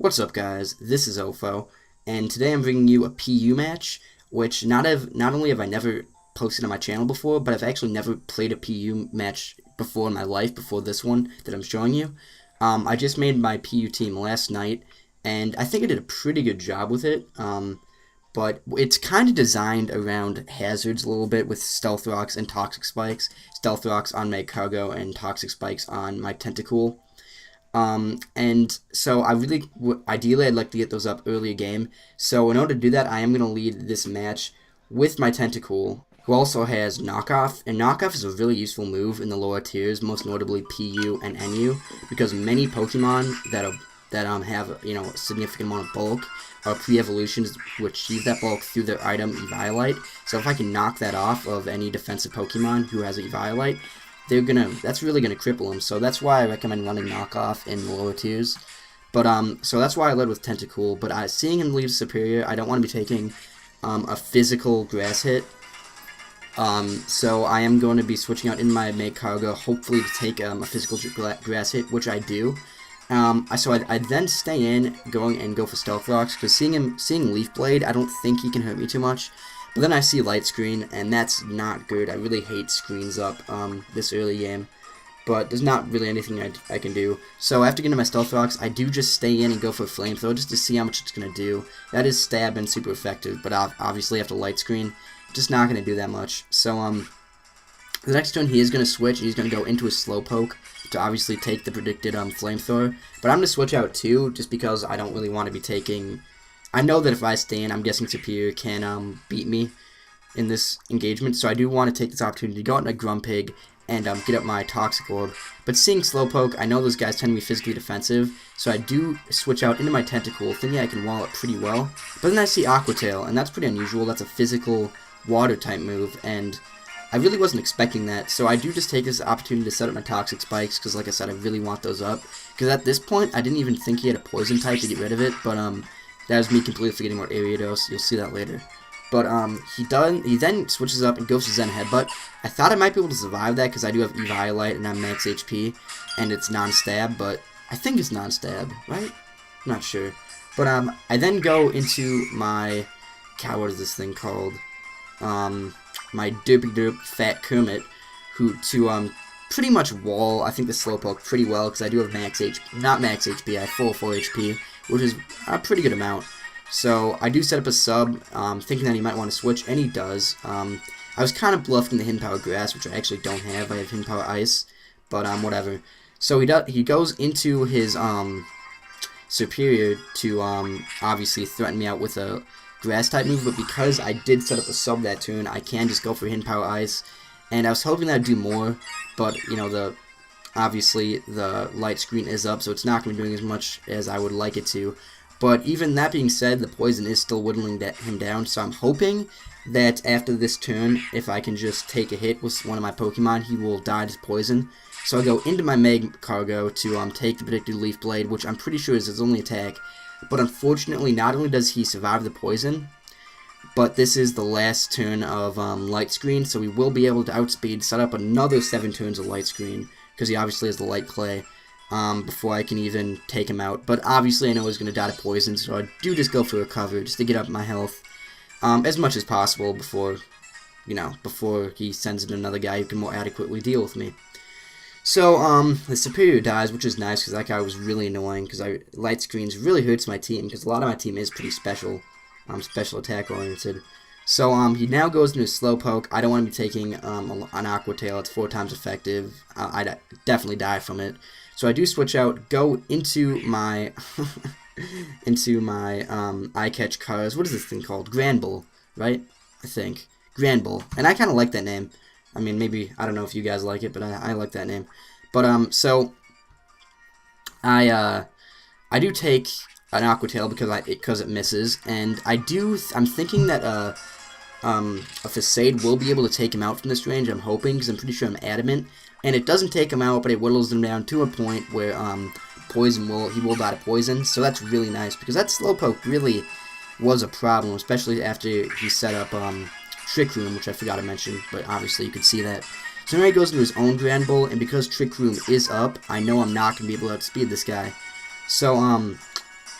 What's up, guys? This is Ofo, and today I'm bringing you a PU match, which not only have I never posted on my channel before, but I've actually never played a PU match before in my life, before this one that I'm showing you. I just made my PU team last night, and I think I did a pretty good job with it, but it's kind of designed around hazards a little bit with stealth rocks and toxic spikes. Stealth rocks on my cargo and toxic spikes on my tentacool. And so ideally I'd like to get those up early game. So in order to do that, I am going to lead this match with my Tentacool, who also has Knockoff. And Knockoff is a really useful move in the lower tiers, most notably PU and NU, because many Pokemon that have a significant amount of bulk are pre-evolutions to achieve that bulk through their item Eviolite. So if I can knock that off of any defensive Pokemon who has Eviolite, that's really gonna cripple them. So that's why I recommend running Knockoff in the lower tiers. But so that's why I led with Tentacool. But seeing him leave Superior, I don't want to be taking a physical grass hit. So I am going to be switching out in my Make Cargo, hopefully to take a physical grass hit, which I do. So I then stay in, go for Stealth Rocks, because seeing Leaf Blade, I don't think he can hurt me too much. But then I see Light Screen, and that's not good. I really hate screens up this early game. But there's not really anything I can do. So after getting my Stealth Rocks, I do just stay in and go for Flamethrower just to see how much it's going to do. That is stab and super effective, but obviously after Light Screen, just not going to do that much. So the next turn he is going to switch, and he's going to go into his Slowpoke to obviously take the predicted Flamethrower. But I'm going to switch out too, just because I don't really want to be taking... I know that if I stay in, I'm guessing Superior can beat me in this engagement, so I do want to take this opportunity to go out in a Grumpig and get up my Toxic Orb. But seeing Slowpoke, I know those guys tend to be physically defensive, so I do switch out into my Tentacool, thinking I can wall it pretty well. But then I see Aqua Tail, and that's pretty unusual. That's a physical water-type move, and I really wasn't expecting that, so I do just take this opportunity to set up my Toxic Spikes, because like I said, I really want those up. Because at this point, I didn't even think he had a Poison type to get rid of it, but that was me completely forgetting about Ariados. You'll see that later. But he then switches up and goes to Zen Headbutt. I thought I might be able to survive that because I do have Eviolite and I'm max HP, and it's non-stab, but I think it's non-stab, right? I'm not sure. But I then go into my... God, what is this thing called? My derp Fat Kermit, to pretty much wall, I think, the Slowpoke pretty well, because I do have max HP, not max HP, I have full HP, which is a pretty good amount. So I do set up a sub, thinking that he might want to switch, and he does. I was kind of bluffing the Hidden Power Grass, which I actually don't have. I have Hidden Power Ice, but whatever. So he goes into his Superior to obviously threaten me out with a Grass type move, but because I did set up a sub that turn, I can just go for Hidden Power Ice. And I was hoping that I'd do more, but obviously the Light Screen is up, so it's not going to be doing as much as I would like it to. But even that being said, the Poison is still whittling him down, so I'm hoping that after this turn, if I can just take a hit with one of my Pokemon, he will die to Poison. So I go into my Meg Cargo to take the predicted Leaf Blade, which I'm pretty sure is his only attack. But unfortunately, not only does he survive the Poison, but this is the last turn of Light Screen, so we will be able to outspeed, set up another 7 turns of Light Screen, because he obviously has the Light Clay, before I can even take him out. But obviously I know he's going to die to Poison, so I do just go for a cover, just to get up my health as much as possible before he sends in another guy who can more adequately deal with me. So, the Superior dies, which is nice, because that guy was really annoying, because Light Screens really hurts my team, because a lot of my team is pretty special attack oriented. So he now goes into Slowpoke. I don't want to be taking an Aqua Tail. It's 4 times effective. I definitely die from it. So I do switch out, go into my Eye Catch Cars. What is this thing called? Granbull, right? I think Granbull, and I kind of like that name. I mean, maybe I don't know if you guys like it, but I like that name. But so I do take an Aqua Tail because it misses, and I'm thinking that a Facade will be able to take him out from this range. I'm hoping, because I'm pretty sure I'm adamant, and it doesn't take him out, but it whittles him down to a point where he will die to Poison. So that's really nice, because that Slowpoke really was a problem, especially after he set up Trick Room, which I forgot to mention, but obviously you could see that. So now he goes into his own Granbull, and because Trick Room is up, I know I'm not going to be able to outspeed this guy. So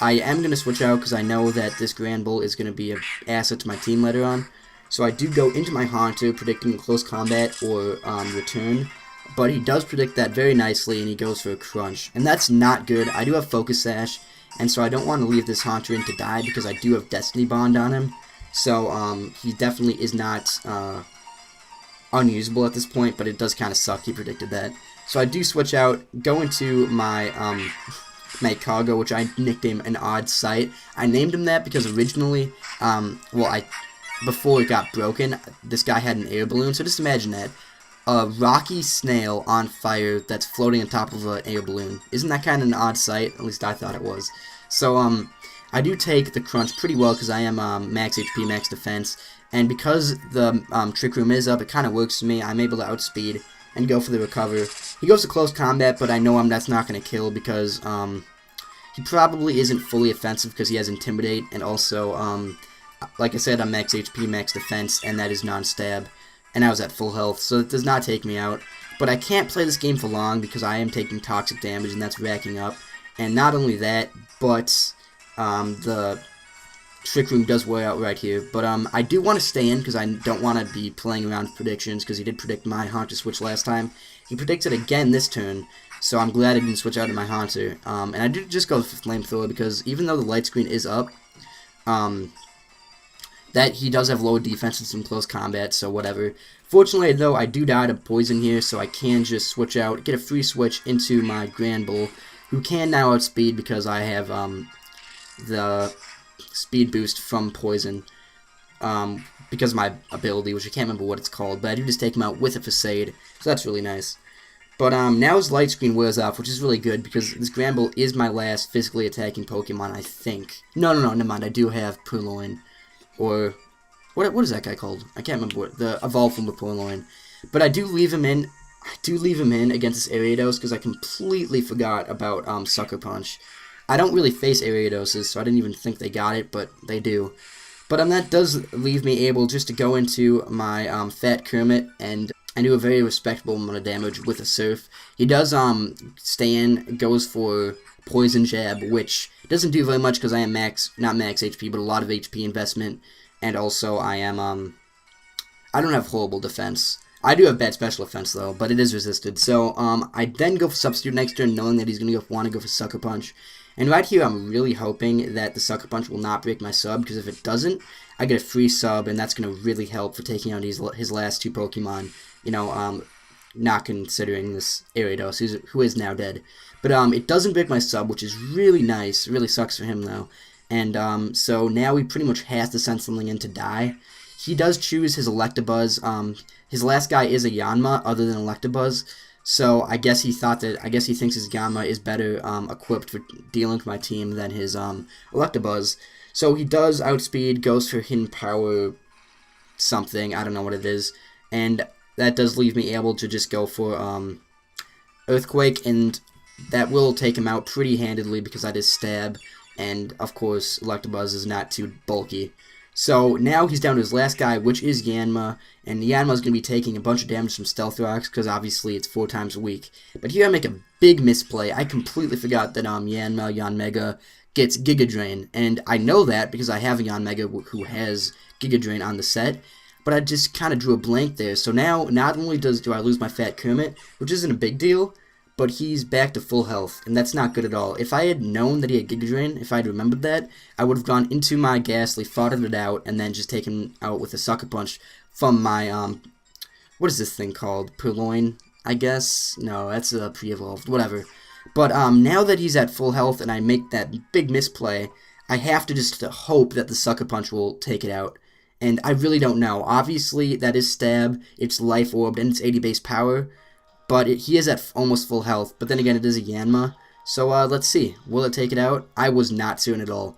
I am going to switch out because I know that this Grand Bull is going to be an asset to my team later on. So I do go into my Haunter, predicting close combat or return. But he does predict that very nicely, and he goes for a Crunch. And that's not good. I do have Focus Sash, and so I don't want to leave this Haunter in to die because I do have Destiny Bond on him. So he definitely is not unusable at this point, but it does kind of suck. He predicted that. So I do switch out, go into my my cargo, which I nicknamed an Odd Sight. I named him that because originally, before it got broken, this guy had an air balloon. So just imagine that. A rocky snail on fire that's floating on top of an air balloon. Isn't that kind of an odd sight? At least I thought it was. So, I do take the Crunch pretty well because I am max HP, max defense. And because the Trick Room is up, it kind of works for me. I'm able to outspeed and go for the recover. He goes to close combat, but I know that's not going to kill because he probably isn't fully offensive because he has Intimidate. And also, like I said, I'm max HP, max defense, and that is non-stab. And I was at full health, so it does not take me out. But I can't play this game for long because I am taking toxic damage, and that's racking up. And not only that, but the Trick Room does wear out right here. But I do want to stay in because I don't want to be playing around with predictions because he did predict my Haunter switch last time. He predicted again this turn, so I'm glad I didn't switch out to my Haunter. And I did just go for Flamethrower because even though the light screen is up, that he does have low defense and some close combat, so whatever. Fortunately, though, I do die to poison here, so I can just switch out, get a free switch into my Grand Bull, who can now outspeed because I have the speed boost from poison because of my ability, which I can't remember what it's called, but I do just take him out with a Facade, so that's really nice. But now his light screen wears off, which is really good because this Grand Bull is my last physically attacking Pokemon, I think. No, never mind, I do have Purloin. Or, what is that guy called? I can't remember what, the Evolve from the Purloin. But I do leave him in, against this Ariados because I completely forgot about Sucker Punch. I don't really face Ariadoses, so I didn't even think they got it, but they do. But that does leave me able just to go into my Fat Kermit and do a very respectable amount of damage with a Surf. He does stay in, goes for Poison Jab, which doesn't do very much because I am not max HP, but a lot of HP investment, and also I am, I don't have horrible defense. I do have bad special defense though, but it is resisted. So, I then go for Substitute next turn, knowing that he's going to want to go for Sucker Punch. And right here, I'm really hoping that the Sucker Punch will not break my sub, because if it doesn't, I get a free sub, and that's going to really help for taking out his last two Pokemon, you know, not considering this Ariados, who is now dead. But it doesn't break my sub, which is really nice. It really sucks for him, though. And so now he pretty much has to send something in to die. He does choose his Electabuzz. His last guy is a Yanma, other than Electabuzz. So I guess he thinks his Yanma is better equipped for dealing with my team than his Electabuzz. So he does outspeed, goes for Hidden Power something, I don't know what it is. And that does leave me able to just go for Earthquake, and that will take him out pretty handedly because I just stab, and of course Electabuzz is not too bulky. So now he's down to his last guy, which is Yanma, and Yanma is going to be taking a bunch of damage from Stealth Rocks because obviously it's 4 times a week. But here I make a big misplay. I completely forgot that Yanmega gets Giga Drain, and I know that because I have a Yanmega who has Giga Drain on the set. But I just kind of drew a blank there. So now, not only do I lose my Fat Kermit, which isn't a big deal, but he's back to full health, and that's not good at all. If I had known that he had Giga Drain, if I had remembered that, I would have gone into my Ghastly, fought it out, and then just taken out with a Sucker Punch from my, what is this thing called? Purloin, I guess? No, that's pre-evolved, whatever. But now that he's at full health and I make that big misplay, I have to just hope that the Sucker Punch will take it out. And I really don't know. Obviously, that is Stab, it's Life Orbed, and it's 80 base power. But he is at almost full health. But then again, it is a Yanma. So let's see. Will it take it out? I was not certain at all.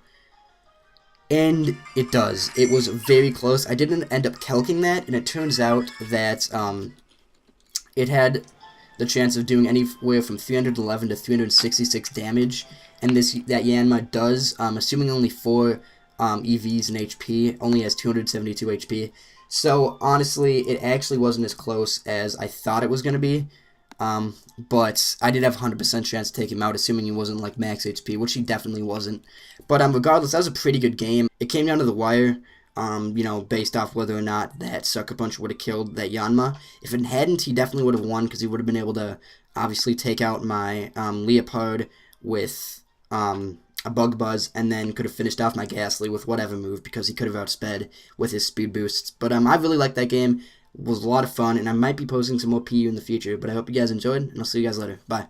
And it does. It was very close. I didn't end up kelking that. And it turns out that it had the chance of doing anywhere from 311 to 366 damage. And that Yanma does, assuming only 4 EVs and HP, only has 272 HP. So honestly, it actually wasn't as close as I thought it was going to be. But I did have 100% chance to take him out, assuming he wasn't like max HP, which he definitely wasn't. But regardless, that was a pretty good game. It came down to the wire. Based off whether or not that Sucker Punch would have killed that Yanma. If it hadn't, he definitely would have won because he would have been able to obviously take out my Leopard with a Bug Buzz, and then could have finished off my Ghastly with whatever move because he could have outsped with his speed boosts. But I really liked that game. It was a lot of fun, and I might be posting some more PU in the future. But I hope you guys enjoyed, and I'll see you guys later. Bye.